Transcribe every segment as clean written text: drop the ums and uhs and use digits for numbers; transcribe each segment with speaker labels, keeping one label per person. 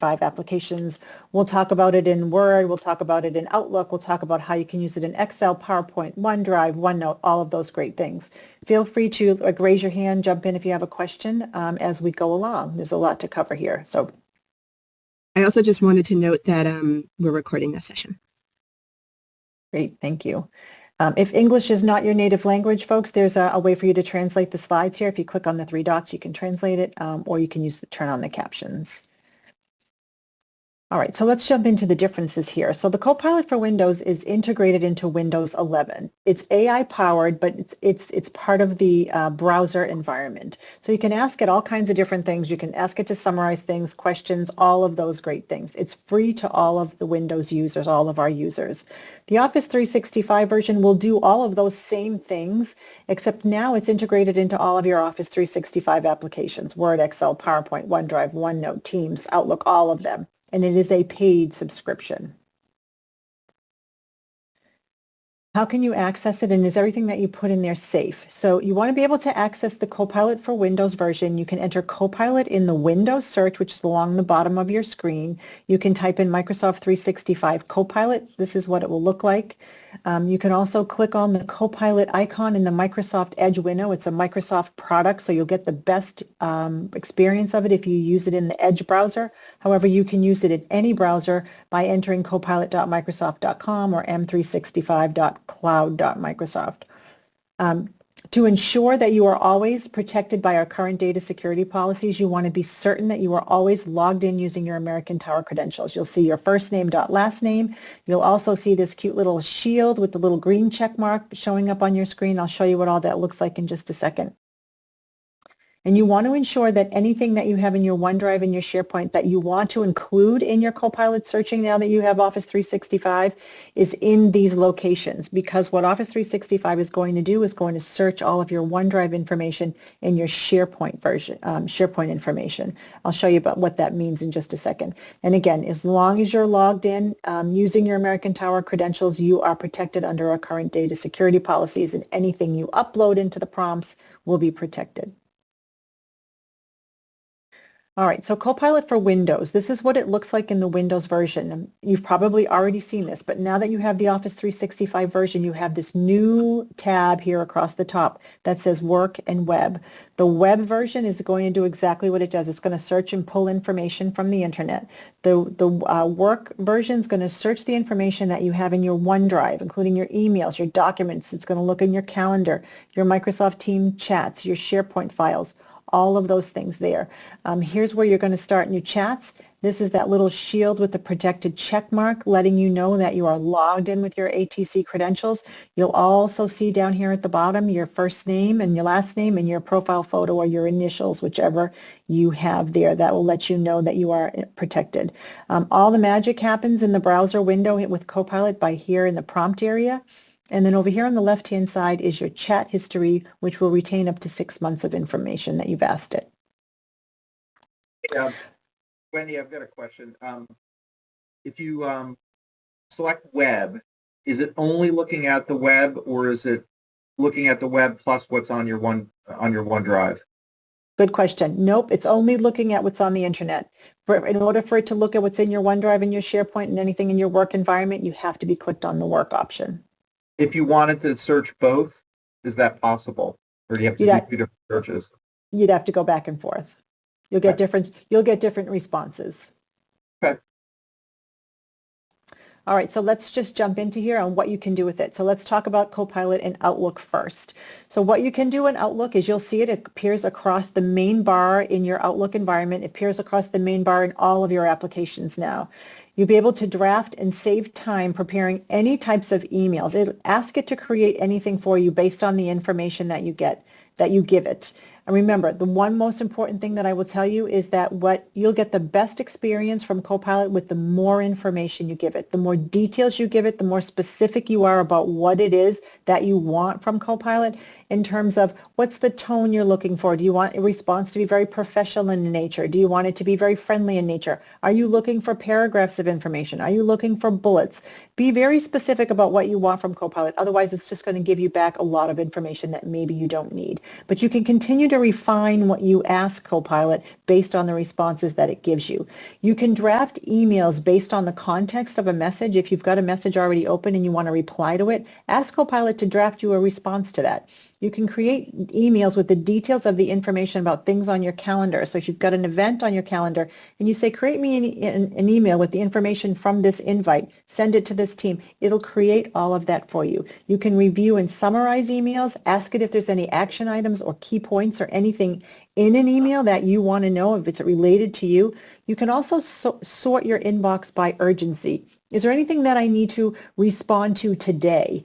Speaker 1: applications. We'll talk about it in Word, we'll talk about it in Outlook, we'll talk about how you can use it in Excel, PowerPoint, OneDrive, OneNote, all of those great things. Feel free to raise your hand, jump in if you have a question as we go along. There's a lot to cover here. So
Speaker 2: I also just wanted to note that we're recording this session.
Speaker 1: Great, thank you. If English is not your native language, folks, there's a way for you to translate the slides here. If you click on the three dots, you can translate it, or you can turn on the captions. All right, so let's jump into the differences here. So the Copilot for Windows is integrated into Windows 11. It's AI powered, but it's part of the browser environment. So you can ask it all kinds of different things. You can ask it to summarize things, questions, all of those great things. It's free to all of the Windows users, all of our users. The Office 365 version will do all of those same things, except now it's integrated into all of your Office 365 applications, Word, Excel, PowerPoint, OneDrive, OneNote, Teams, Outlook, all of them. And it is a paid subscription. How can you access it, and is everything that you put in there safe? So you want to be able to access the Copilot for Windows version. You can enter Copilot in the Windows search, which is along the bottom of your screen. You can type in Microsoft 365 Copilot. This is what it will look like. You can also click on the Copilot icon in the Microsoft Edge window. It's a Microsoft product, so you'll get the best experience of it if you use it in the Edge browser. However, you can use it in any browser by entering copilot.microsoft.com or m365.cloud.microsoft. To ensure that you are always protected by our current data security policies, you want to be certain that you are always logged in using your American Tower credentials. You'll see your first name dot last name. You'll also see this cute little shield with the little green check mark showing up on your screen. I'll show you what all that looks like in just a second. And you want to ensure that anything that you have in your OneDrive and your SharePoint that you want to include in your Copilot searching now that you have Office 365 is in these locations, because what Office 365 is going to do is going to search all of your OneDrive information in your SharePoint version, SharePoint information. I'll show you about what that means in just a second. And again, as long as you're logged in using your American Tower credentials, you are protected under our current data security policies, and anything you upload into the prompts will be protected. All right, so Copilot for Windows, this is what it looks like in the Windows version. You've probably already seen this, but now that you have the Office 365 version, you have this new tab here across the top that says Work and Web. The web version is going to do exactly what it does. It's going to search and pull information from the internet. The work version is going to search the information that you have in your OneDrive, including your emails, your documents. It's going to look in your calendar, your Microsoft Teams chats, your SharePoint files, all of those things there. Here's where you're going to start new chats. This is that little shield with the protected check mark letting you know that you are logged in with your ATC credentials. You'll also see down here at the bottom your first name and your last name and your profile photo or your initials, whichever you have there. That will let you know that you are protected. All the magic happens in the browser window with Copilot by here in the prompt area. And then over here on the left-hand side is your chat history, which will retain up to 6 months of information that you've asked it.
Speaker 3: Yeah. Wendy, I've got a question. If you select web, is it only looking at the web, or is it looking at the web plus what's on your OneDrive?
Speaker 1: Good question. Nope, it's only looking at what's on the internet. In order for it to look at what's in your OneDrive and your SharePoint and anything in your work environment, you have to be clicked on the work option.
Speaker 3: If you wanted to search both, is that possible? Or do you have to do 2 different searches?
Speaker 1: You'd have to go back and forth. You'll get different responses.
Speaker 3: Okay.
Speaker 1: All right, so let's just jump into here on what you can do with it. So let's talk about Copilot in Outlook first. So what you can do in Outlook is you'll see it appears across the main bar in your Outlook environment. It appears across the main bar in all of your applications now. You'll be able to draft and save time preparing any types of emails. Ask it to create anything for you based on the information that you give it. And remember, the one most important thing that I will tell you is that you'll get the best experience from Copilot with the more information you give it. The more details you give it, the more specific you are about what it is that you want from Copilot in terms of what's the tone you're looking for. Do you want a response to be very professional in nature? Do you want it to be very friendly in nature? Are you looking for paragraphs of information? Are you looking for bullets? Be very specific about what you want from Copilot. Otherwise, it's just going to give you back a lot of information that maybe you don't need. But you can continue to to refine what you ask Copilot based on the responses that it gives you. You can draft emails based on the context of a message. If you've got a message already open and you want to reply to it, ask Copilot to draft you a response to that. You can create emails with the details of the information about things on your calendar. So if you've got an event on your calendar and you say, create me an email with the information from this invite, send it to this team, it'll create all of that for you. You can review and summarize emails, ask it if there's any action items or key points or anything in an email that you want to know if it's related to you. You can also sort your inbox by urgency. Is there anything that I need to respond to today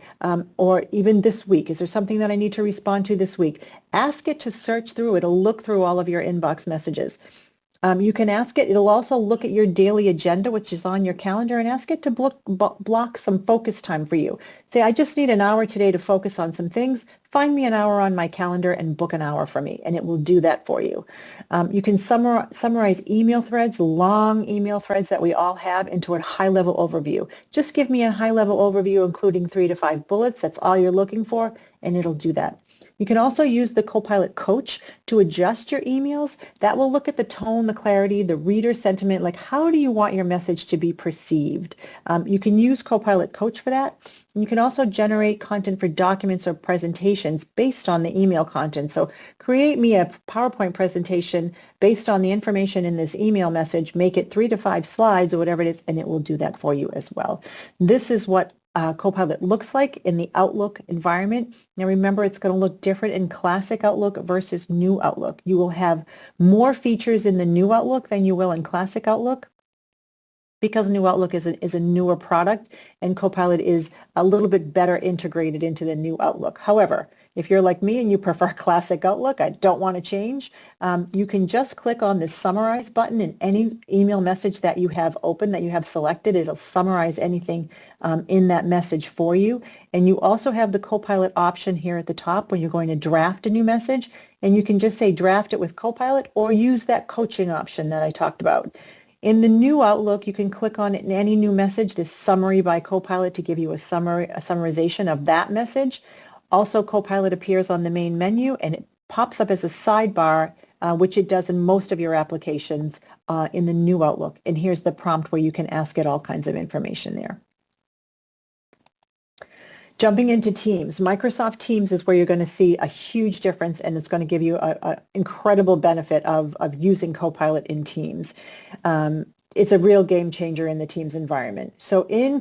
Speaker 1: or even this week? Is there something that I need to respond to this week? Ask it to search through. It'll look through all of your inbox messages. You can ask it. It'll also look at your daily agenda, which is on your calendar, and ask it to block some focus time for you. Say, I just need an hour today to focus on some things. Find me an hour on my calendar and book an hour for me, and it will do that for you. You can summarize email threads, long email threads that we all have, into a high-level overview. Just give me a high-level overview, including 3 to 5 bullets. That's all you're looking for, and it'll do that. You can also use the Copilot Coach to adjust your emails. That will look at the tone, the clarity, the reader sentiment, like how do you want your message to be perceived? You can use Copilot Coach for that. And you can also generate content for documents or presentations based on the email content. So create me a PowerPoint presentation based on the information in this email message, make it 3 to 5 slides or whatever it is, and it will do that for you as well. This is what Copilot looks like in the Outlook environment. Now remember, it's going to look different in Classic Outlook versus New Outlook. You will have more features in the New Outlook than you will in Classic Outlook, because New Outlook is a newer product and Copilot is a little bit better integrated into the New Outlook. However, if you're like me and you prefer Classic Outlook, I don't want to change, you can just click on this Summarize button in any email message that you have open, that you have selected. It'll summarize anything in that message for you. And you also have the Copilot option here at the top when you're going to draft a new message. And you can just say draft it with Copilot or use that coaching option that I talked about. In the New Outlook, you can click on it in any new message, this Summary by Copilot, to give you a summarization of that message. Also, Copilot appears on the main menu and it pops up as a sidebar, which it does in most of your applications in the New Outlook. And here's the prompt where you can ask it all kinds of information there. Jumping into Teams, Microsoft Teams is where you're going to see a huge difference, and it's going to give you an incredible benefit of using Copilot in Teams. It's a real game changer in the Teams environment. So in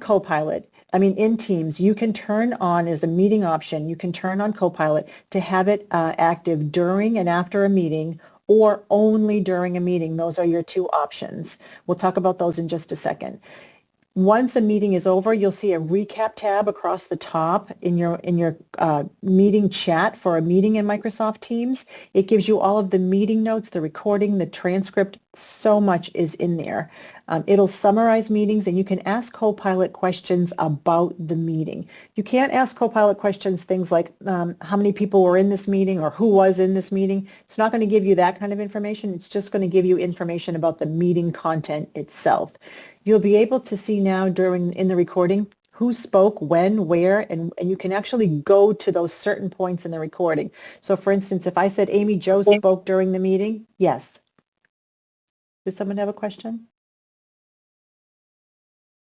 Speaker 1: Teams, you can turn on, as a meeting option, you can turn on Copilot to have it active during and after a meeting, or only during a meeting. Those are your two options. We'll talk about those in just a second. Once a meeting is over, you'll see a recap tab across the top in your meeting chat for a meeting in Microsoft Teams. It gives you all of the meeting notes, the recording, the transcript. So much is in there. It'll summarize meetings, and you can ask Copilot questions about the meeting. You can't ask Copilot questions, things like how many people were in this meeting or who was in this meeting. It's not going to give you that kind of information. It's just going to give you information about the meeting content itself. You'll be able to see now in the recording who spoke, when, where, and you can actually go to those certain points in the recording. So for instance, if I said Amy Jo spoke during the meeting, yes. Does someone have a question?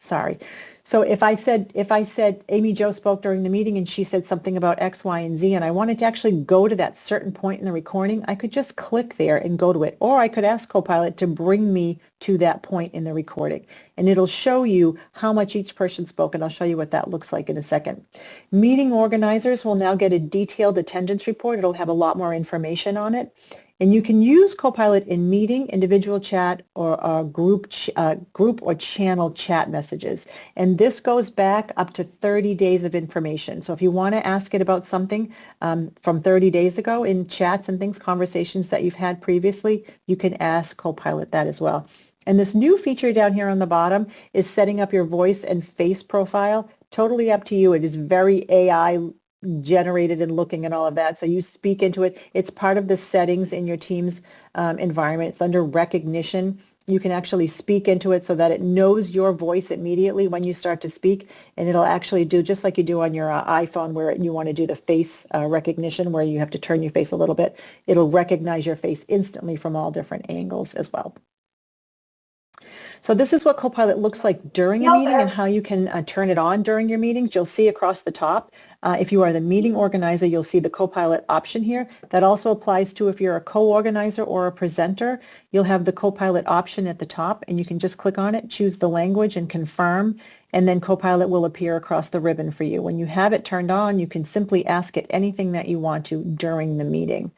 Speaker 1: Sorry. So if I said Amy Jo spoke during the meeting and she said something about X, Y, and Z, and I wanted to actually go to that certain point in the recording, I could just click there and go to it. Or I could ask Copilot to bring me to that point in the recording. And it'll show you how much each person spoke, and I'll show you what that looks like in a second. Meeting organizers will now get a detailed attendance report. It'll have a lot more information on it. And you can use Copilot in meeting, individual chat, or group or channel chat messages. And this goes back up to 30 days of information. So if you want to ask it about something from 30 days ago in chats and things, conversations that you've had previously, you can ask Copilot that as well. And this new feature down here on the bottom is setting up your voice and face profile. Totally up to you. It is very AI generated and looking and all of that. So you speak into it. It's part of the settings in your Teams environment. It's under recognition. You can actually speak into it so that it knows your voice immediately when you start to speak, and it'll actually do just like you do on your iPhone where you want to do the face recognition where you have to turn your face a little bit. It'll recognize your face instantly from all different angles as well. So this is what Copilot looks like during a meeting and how you can turn it on during your meetings. You'll see across the top, if you are the meeting organizer, you'll see the Copilot option here. That also applies to if you're a co-organizer or a presenter. You'll have the Copilot option at the top, and you can just click on it, choose the language, and confirm, and then Copilot will appear across the ribbon for you. When you have it turned on, you can simply ask it anything that you want to during the meeting.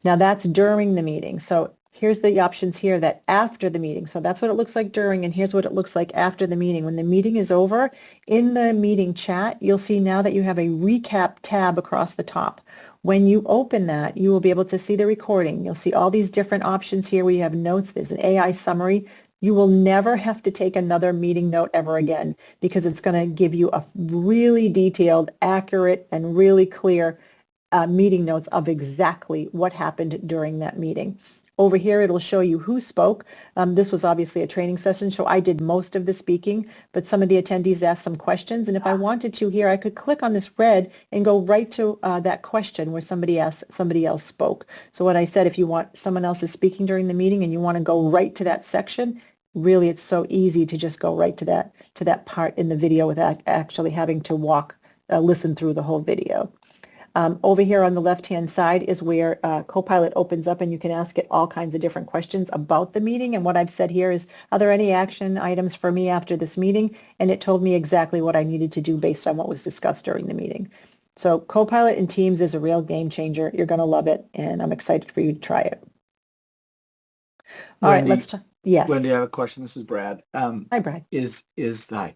Speaker 1: Now that's during the meeting. So here's the options here that after the meeting. So that's what it looks like during, and here's what it looks like after the meeting. When the meeting is over, in the meeting chat, you'll see now that you have a recap tab across the top. When you open that, you will be able to see the recording. You'll see all these different options here where you have notes. There's an AI summary. You will never have to take another meeting note ever again because it's going to give you a really detailed, accurate, and really clear meeting notes of exactly what happened during that meeting. Over here, it'll show you who spoke. This was obviously a training session, so I did most of the speaking, but some of the attendees asked some questions, and if I wanted to here, I could click on this red and go right to that question where somebody else spoke. So what I said, if you want someone else is speaking during the meeting and you want to go right to that section, really it's so easy to just go right to that part in the video without actually having to listen through the whole video. Over here on the left-hand side is where Copilot opens up, and you can ask it all kinds of different questions about the meeting. And what I've said here is, are there any action items for me after this meeting? And it told me exactly what I needed to do based on what was discussed during the meeting. So Copilot in Teams is a real game changer. You're going to love it, and I'm excited for you to try it. All right, let's talk. Yes.
Speaker 4: Wendy, I have a question. This is Brad.
Speaker 1: Hi, Brad.
Speaker 4: Is that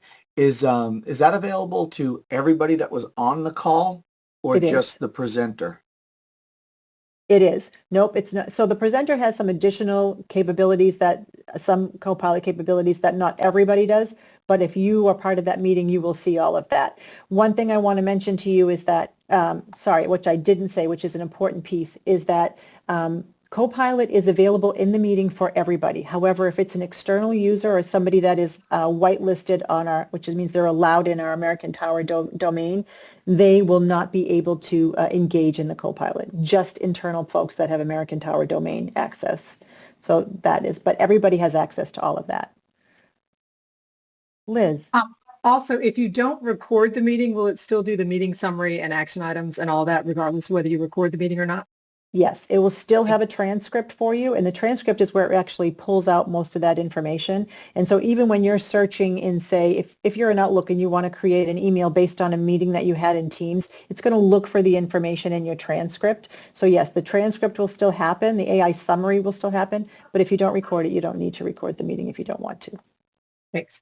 Speaker 4: available to everybody that was on the call? Or just the presenter?
Speaker 1: It is. Nope, it's not. So the presenter has some additional capabilities some Copilot capabilities that not everybody does. But if you are part of that meeting, you will see all of that. One thing I want to mention to you is that, which I didn't say, which is an important piece, is that Copilot is available in the meeting for everybody. However, if it's an external user or somebody that is whitelisted on which means they're allowed in our American Tower domain, they will not be able to engage in the Copilot. Just internal folks that have American Tower domain access. So but everybody has access to all of that. Liz.
Speaker 5: Also, if you don't record the meeting, will it still do the meeting summary and action items and all that, regardless of whether you record the meeting or not?
Speaker 1: Yes, it will still have a transcript for you, and the transcript is where it actually pulls out most of that information. And so even when you're searching in, say, if you're in Outlook and you want to create an email based on a meeting that you had in Teams, it's going to look for the information in your transcript. So yes, the transcript will still happen, the AI summary will still happen, but if you don't record it, you don't need to record the meeting if you don't want to.
Speaker 5: Thanks.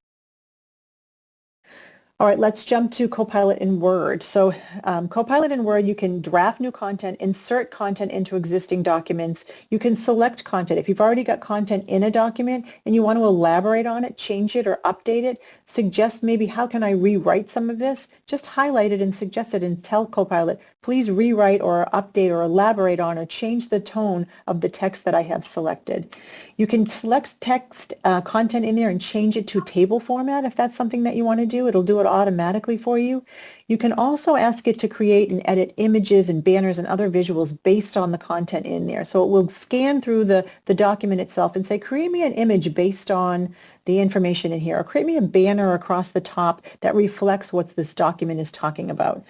Speaker 1: All right, let's jump to Copilot in Word. So Copilot in Word, you can draft new content, insert content into existing documents. You can select content. If you've already got content in a document and you want to elaborate on it, change it or update it, suggest maybe how can I rewrite some of this, just highlight it and suggest it and tell Copilot, please rewrite or update or elaborate on or change the tone of the text that I have selected. You can select text content in there and change it to table format if that's something that you want to do. It'll do it automatically for you. You can also ask it to create and edit images and banners and other visuals based on the content in there. So it will scan through the document itself and say, create me an image based on the information in here, or create me a banner across the top that reflects what this document is talking about.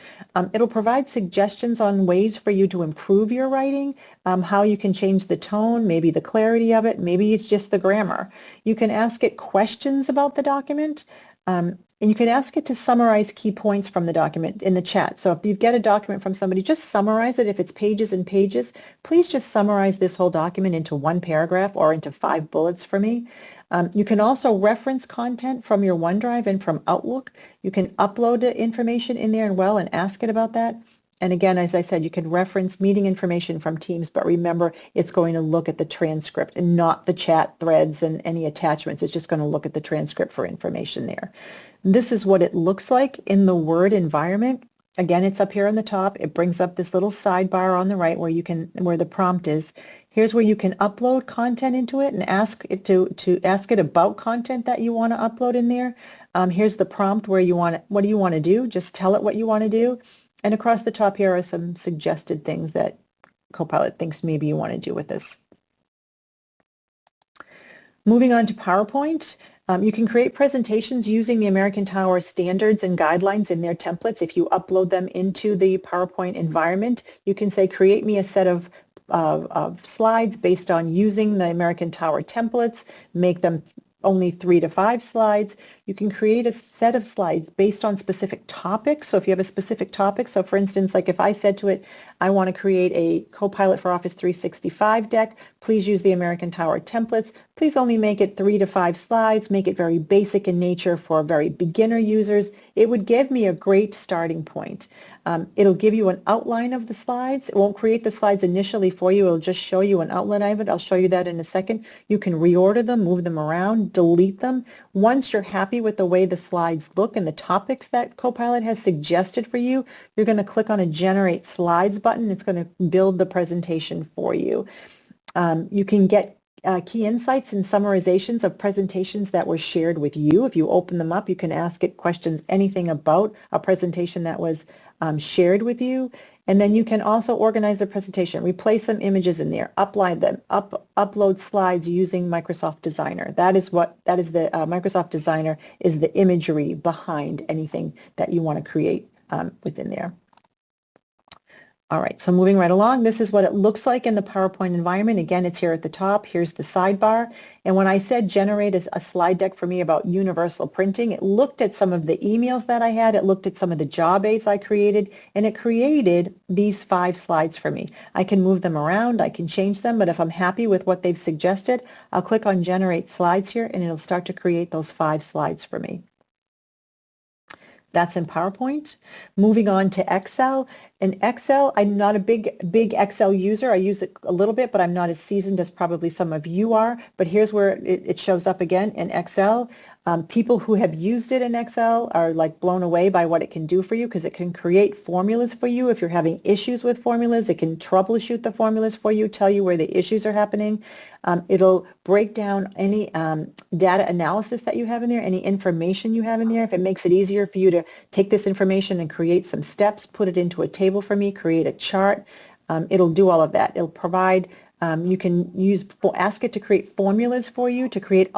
Speaker 1: It'll provide suggestions on ways for you to improve your writing, how you can change the tone, maybe the clarity of it, maybe it's just the grammar. You can ask it questions about the document, and you can ask it to summarize key points from the document in the chat. So if you get a document from somebody, just summarize it. If it's pages and pages, please just summarize this whole document into one paragraph or into 5 bullets for me. You can also reference content from your OneDrive and from Outlook. You can upload the information in there and ask it about that. And again, as I said, you can reference meeting information from Teams, but remember, it's going to look at the transcript and not the chat threads and any attachments. It's just going to look at the transcript for information there. This is what it looks like in the Word environment. Again, it's up here on the top. It brings up this little sidebar on the right where the prompt is. Here's where you can upload content into it and ask it to ask it about content that you want to upload in there. Here's the prompt where what do you want to do? Just tell it what you want to do. And across the top here are some suggested things that Copilot thinks maybe you want to do with this. Moving on to PowerPoint, you can create presentations using the American Tower standards and guidelines in their templates. If you upload them into the PowerPoint environment, you can say, create me a set of slides based on using the American Tower templates, make them only 3 to 5 slides. You can create a set of slides based on specific topics. So if you have a specific topic, so for instance, like if I said to it, I want to create a Copilot for Office 365 deck, please use the American Tower templates. Please only make it 3 to 5 slides, make it very basic in nature for very beginner users. It would give me a great starting point. It'll give you an outline of the slides. It won't create the slides initially for you. It'll just show you an outline of it. I'll show you that in a second. You can reorder them, move them around, delete them. Once you're happy with the way the slides look and the topics that Copilot has suggested for you, you're going to click on a Generate Slides button. It's going to build the presentation for you. You can get key insights and summarizations of presentations that were shared with you. If you open them up, you can ask it questions, anything about a presentation that was shared with you. And then you can also organize the presentation, replace some images in there, upload slides using Microsoft Designer. That is the Microsoft Designer is the imagery behind anything that you want to create within there. All right, so moving right along, this is what it looks like in the PowerPoint environment. Again, it's here at the top. Here's the sidebar. And when I said generate a slide deck for me about universal printing, it looked at some of the emails that I had. It looked at some of the job aids I created, and it created these 5 slides for me. I can move them around. I can change them, but if I'm happy with what they've suggested, I'll click on Generate Slides here, and it'll start to create those 5 slides for me. That's in PowerPoint. Moving on to Excel. In Excel, I'm not a big Excel user. I use it a little bit, but I'm not as seasoned as probably some of you are. But here's where it shows up again in Excel. People who have used it in Excel are like blown away by what it can do for you, because it can create formulas for you. If you're having issues with formulas, it can troubleshoot the formulas for you, tell you where the issues are happening. It'll break down any data analysis that you have in there, any information you have in there. If it makes it easier for you to take this information and create some steps, put it into a table for me, create a chart, it'll do all of that. It'll provide, you can ask it to create formulas for you, to create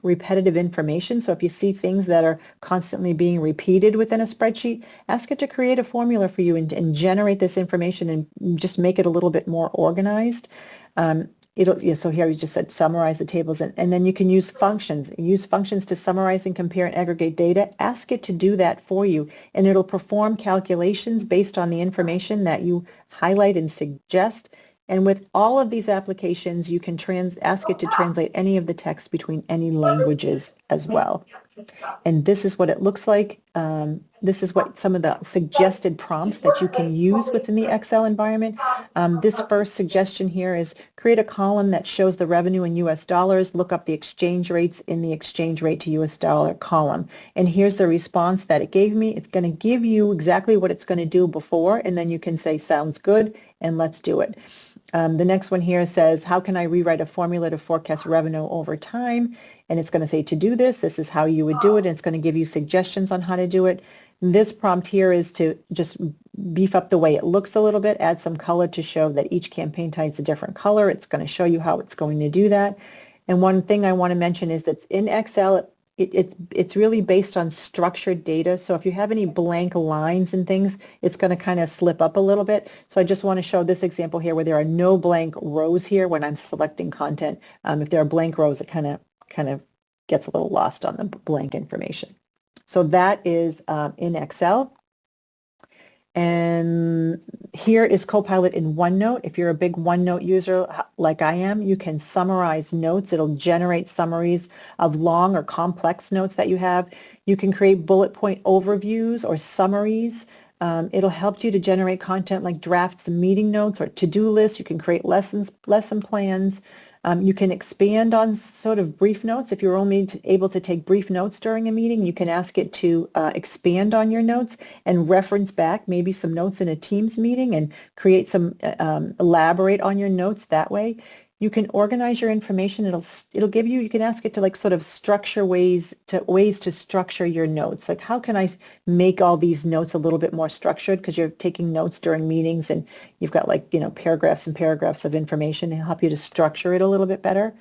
Speaker 1: repetitive information. So if you see things that are constantly being repeated within a spreadsheet, ask it to create a formula for you and generate this information and just make it a little bit more organized. So here we just said summarize the tables, and then you can use functions. Use functions to summarize and compare and aggregate data. Ask it to do that for you, and it'll perform calculations based on the information that you highlight and suggest. And with all of these applications, you can ask it to translate any of the text between any languages as well. And this is what it looks like. This is what some of the suggested prompts that you can use within the Excel environment. This first suggestion here is create a column that shows the revenue in US dollars, look up the exchange rates in the exchange rate to US dollar column. And here's the response that it gave me. It's going to give you exactly what it's going to do before, and then you can say, sounds good, and let's do it. The next one here says, how can I rewrite a formula to forecast revenue over time? And it's going to say, to do this, this is how you would do it. And it's going to give you suggestions on how to do it. This prompt here is to just beef up the way it looks a little bit, add some color to show that each campaign type is a different color. It's going to show you how it's going to do that. And one thing I want to mention is that in Excel, it's really based on structured data. So if you have any blank lines and things, it's going to kind of slip up a little bit. So I just want to show this example here where there are no blank rows here when I'm selecting content. If there are blank rows, it kind of gets a little lost on the blank information. So that is in Excel. And here is Copilot in OneNote. If you're a big OneNote user like I am, you can summarize notes. It'll generate summaries of long or complex notes that you have. You can create bullet point overviews or summaries. It'll help you to generate content like drafts and meeting notes or to-do lists. You can create lesson plans. You can expand on sort of brief notes. If you're only able to take brief notes during a meeting, you can ask it to expand on your notes and reference back maybe some notes in a Teams meeting and create some, elaborate on your notes that way. You can organize your information. It'll give you, you can ask it to like sort of structure ways to structure your notes. Like how can I make all these notes a little bit more structured, because you're taking notes during meetings and you've got like, paragraphs and paragraphs of information to help you to structure it a little bit better.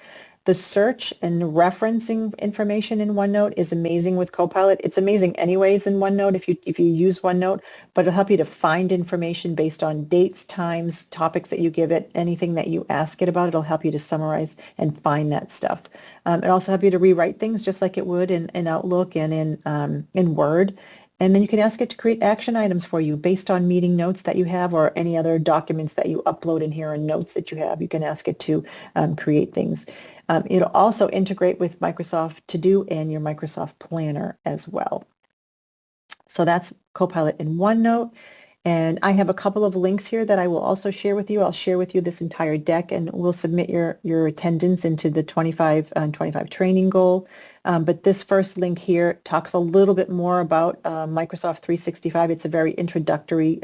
Speaker 1: The search and referencing information in OneNote is amazing with Copilot. It's amazing anyways in OneNote if you use OneNote, but it'll help you to find information based on dates, times, topics that you give it, anything that you ask it about. It'll help you to summarize and find that stuff. It'll also help you to rewrite things just like it would in Outlook and in Word. And then you can ask it to create action items for you based on meeting notes that you have or any other documents that you upload in here and notes that you have. You can ask it to create things. It'll also integrate with Microsoft To Do and your Microsoft Planner as well. So that's Copilot in OneNote. And I have a couple of links here that I will also share with you. I'll share with you this entire deck, and we'll submit your attendance into the 25 training goal. But this first link here talks a little bit more about Microsoft 365. It's a very introductory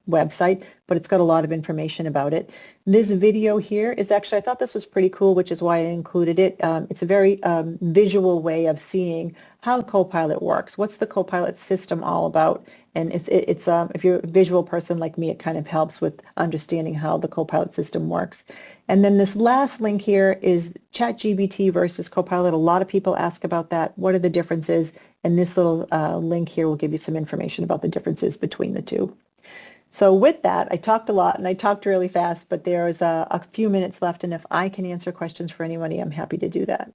Speaker 1: website, but it's got a lot of information about it. This video here is actually, I thought this was pretty cool, which is why I included it. It's a very visual way of seeing how Copilot works. What's the Copilot system all about? And it's if you're a visual person like me, it kind of helps with understanding how the Copilot system works. And then this last link here is ChatGPT versus Copilot. A lot of people ask about that. What are the differences? And this little link here will give you some information about the differences between the two. So with that, I talked a lot and I talked really fast, but there's a few minutes left. And if I can answer questions for anybody, I'm happy to do that.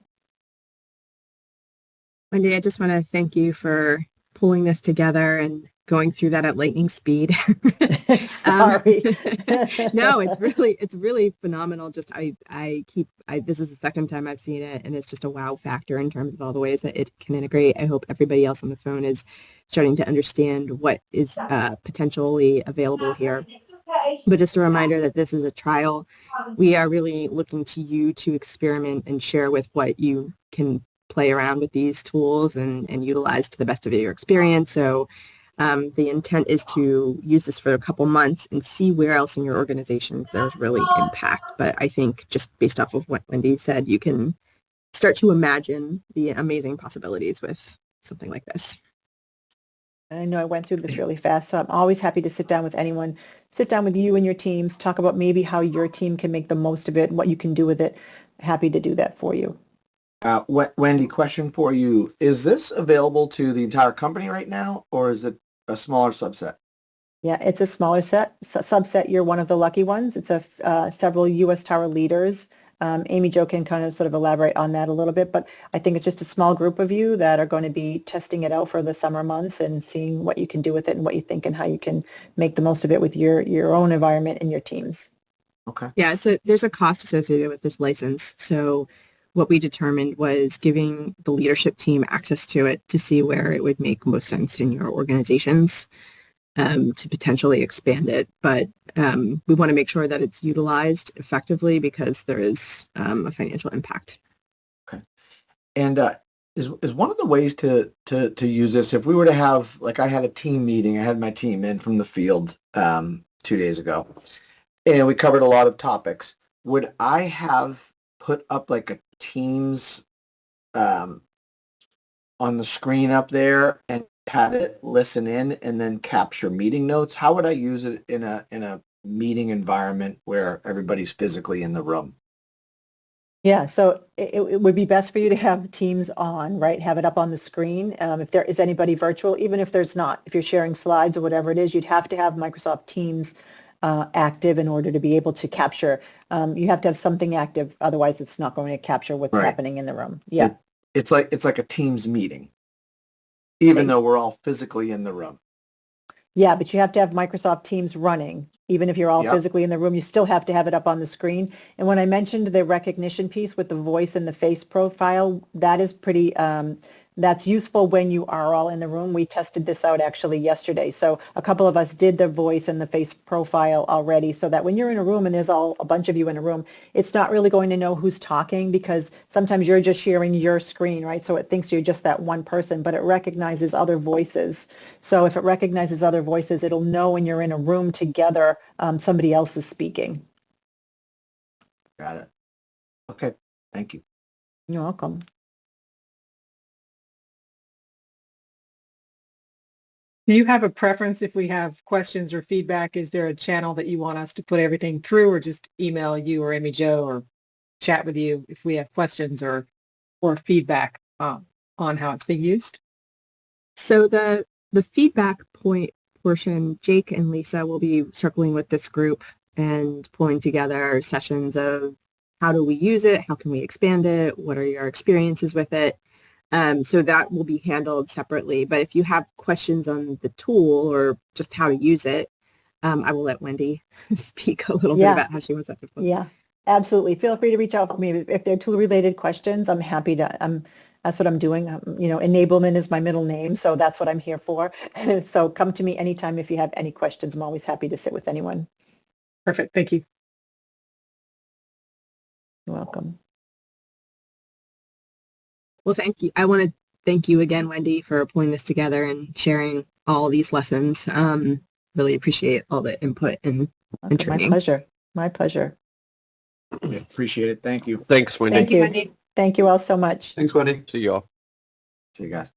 Speaker 2: Wendy, I just want to thank you for pulling this together and going through that at lightning speed.
Speaker 1: Sorry.
Speaker 2: No, it's really phenomenal. Just this is the second time I've seen it, and it's just a wow factor in terms of all the ways that it can integrate. I hope everybody else on the phone is starting to understand what is potentially available here. But just a reminder that this is a trial. We are really looking to you to experiment and share with what you can play around with these tools and utilize to the best of your experience. So the intent is to use this for a couple months and see where else in your organization there's really impact. But I think just based off of what Wendy said, you can start to imagine the amazing possibilities with something like this.
Speaker 1: I know I went through this really fast, so I'm always happy to sit down with anyone, sit down with you and your teams, talk about maybe how your team can make the most of it, what you can do with it. Happy to do that for you.
Speaker 4: Wendy, question for you. Is this available to the entire company right now, or is it a smaller subset?
Speaker 1: Yeah, it's a smaller subset. You're one of the lucky ones. It's several U.S. Tower leaders. Amy Jo can kind of sort of elaborate on that a little bit, but I think it's just a small group of you that are going to be testing it out for the summer months and seeing what you can do with it and what you think and how you can make the most of it with your own environment and your teams.
Speaker 4: Okay.
Speaker 2: Yeah, there's a cost associated with this license. So what we determined was giving the leadership team access to it to see where it would make most sense in your organizations to potentially expand it. But we want to make sure that it's utilized effectively because there is a financial impact.
Speaker 4: Okay. And is one of the ways to use this, if we were to have, like I had a team meeting, I had my team in from the field 2 days ago, and we covered a lot of topics. Would I have put up like a Teams on the screen up there and have it listen in and then capture meeting notes? How would I use it in a meeting environment where everybody's physically in the room?
Speaker 1: Yeah, so it would be best for you to have Teams on, right? Have it up on the screen. If there is anybody virtual, even if there's not, if you're sharing slides or whatever it is, you'd have to have Microsoft Teams active in order to be able to capture. You have to have something active, otherwise it's not going to capture what's happening in the room. Yeah,
Speaker 4: it's like a Teams meeting, even though we're all physically in the room.
Speaker 1: Yeah, but you have to have Microsoft Teams running. Even if you're all physically in the room, you still have to have it up on the screen. And when I mentioned the recognition piece with the voice and the face profile, that is pretty That's useful when you are all in the room. We tested this out actually yesterday. So a couple of us did the voice and the face profile already, so that when you're in a room and there's a bunch of you in a room, it's not really going to know who's talking, because sometimes you're just sharing your screen, right? So it thinks you're just that one person, but it recognizes other voices. So if it recognizes other voices, it'll know when you're in a room together, somebody else is speaking.
Speaker 4: Got it. Okay. Thank you.
Speaker 1: You're welcome.
Speaker 5: Do you have a preference if we have questions or feedback? Is there a channel that you want us to put everything through, or just email you or Amy Jo or chat with you if we have questions or feedback on how it's being used?
Speaker 2: So the feedback point portion, Jake and Lisa will be circling with this group and pulling together sessions of how do we use it, how can we expand it, what are your experiences with it. So that will be handled separately. But if you have questions on the tool or just how to use it, I will let Wendy speak a little bit about how she wants that to flow.
Speaker 1: Yeah, absolutely. Feel free to reach out to me if they're tool-related questions. I'm happy to. That's what I'm doing. Enablement is my middle name, so that's what I'm here for. So come to me anytime if you have any questions. I'm always happy to sit with anyone.
Speaker 5: Perfect. Thank you.
Speaker 1: You're welcome.
Speaker 2: Well, thank you. I want to thank you again, Wendy, for pulling this together and sharing all these lessons. Really appreciate all the input and training.
Speaker 1: My pleasure. My pleasure.
Speaker 4: Yeah, appreciate it. Thank you.
Speaker 6: Thanks, Wendy.
Speaker 1: Thank you.
Speaker 5: Wendy.
Speaker 1: Thank you all so much.
Speaker 6: Thanks, Wendy. See you all.
Speaker 4: See you guys.